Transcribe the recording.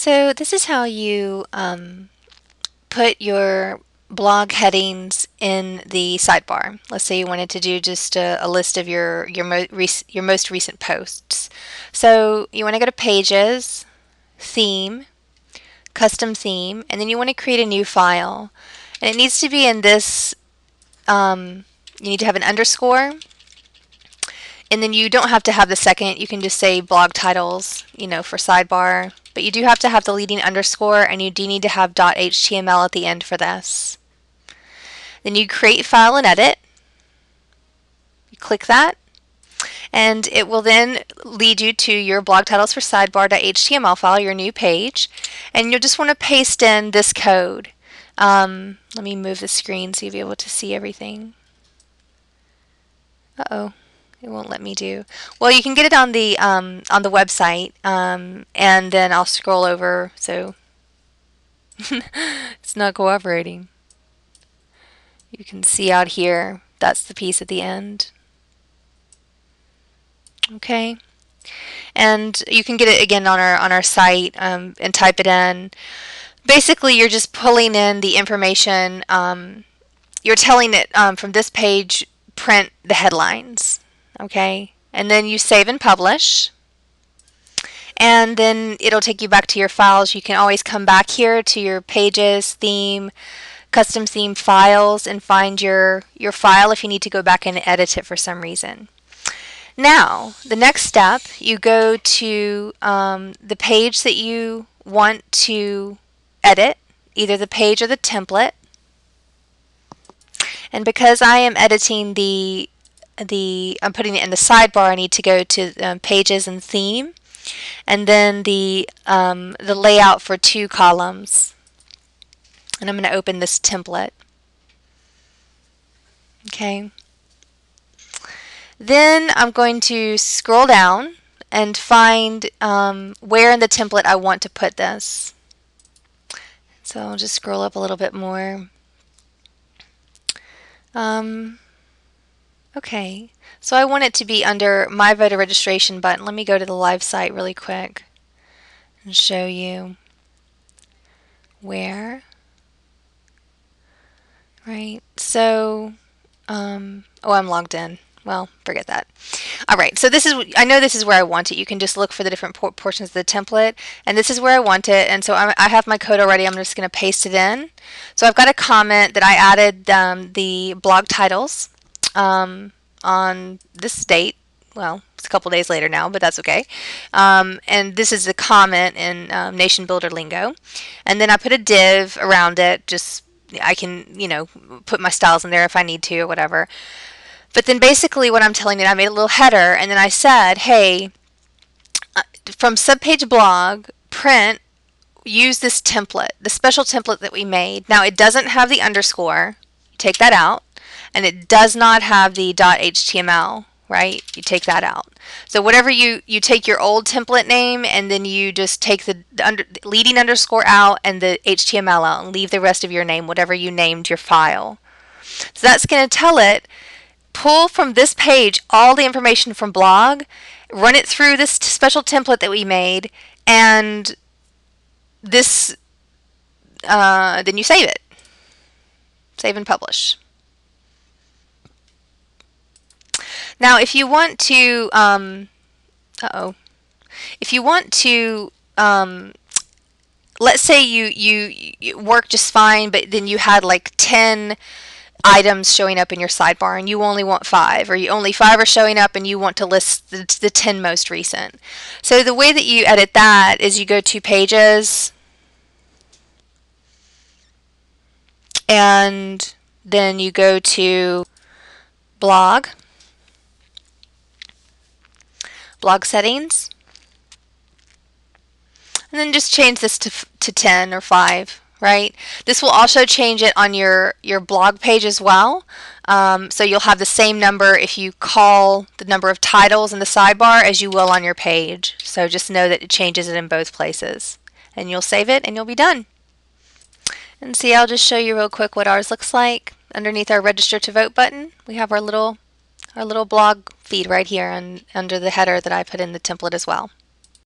So this is how you put your blog headings in the sidebar. Let's say you wanted to do just a list of your most recent posts. So you want to go to Pages, Theme, Custom Theme, and then you want to create a new file. And it needs to be in this, you need to have an underscore, and then you don't have to have the second. You can just say blog titles, for sidebar. But you do have to have the leading underscore, and you do need to have .html at the end for this. Then you create file and edit. You click that, and it will then lead you to your blog titles for sidebar.html file, your new page, and you'll just want to paste in this code. Let me move the screen so you'll be able to see everything. Uh-oh. It won't let me do. Well, you can get it on the website, and then I'll scroll over. So it's not cooperating. You can see out here. That's the piece at the end. Okay, and you can get it again on our site and type it in. Basically, you're just pulling in the information. You're telling it from this page, print the headlines. Okay, and then you save and publish, and then it'll take you back to your files. You can always come back here to your Pages, Theme, Custom Theme files, and find your file if you need to go back and edit it for some reason. Now, the next step, you go to the page that you want to edit, either the page or the template. And because I am editing I'm putting it in the sidebar, I need to go to Pages and Theme, and then the layout for 2 columns. And I'm going to open this template. Okay. Then I'm going to scroll down and find where in the template I want to put this. So I'll just scroll up a little bit more. Okay, so I want it to be under my voter registration button. Let me go to the live site really quick and show you where. Right, so, oh, I'm logged in. Well, forget that. All right, so I know this is where I want it. You can just look for the different portions of the template, and this is where I want it. And so I have my code already. I'm just going to paste it in. So I've got a comment that I added the blog titles on this date. Well, it's a couple days later now, but that's okay. And this is the comment in NationBuilder lingo. And then I put a div around it. Just I can, put my styles in there if I need to or whatever. But then basically what I'm telling it, I made a little header, and then I said, hey, from subpage blog, print, use this template, the special template that we made. Now, it doesn't have the underscore. You take that out. And it does not have the .html, right? You take that out. So whatever you take your old template name, and then you just take the leading underscore out and the HTML out, and leave the rest of your name, whatever you named your file. So that's going to tell it, pull from this page all the information from blog, run it through this special template that we made, and this, then you save it. Save and publish. Now, if you want to, if you want to, let's say you work just fine, but then you had like 10 items showing up in your sidebar, and you only want 5, or only 5 are showing up, and you want to list the 10 most recent. So the way that you edit that is you go to Pages, and then you go to Blog settings, and then just change this to 10 or 5, right? This will also change it on your blog page as well. So you'll have the same number if you call the number of titles in the sidebar as you will on your page. So just know that it changes it in both places. And you'll save it and you'll be done. And see, I'll just show you real quick what ours looks like. Underneath our register to vote button, we have our little blog feed right here under the header that I put in the template as well.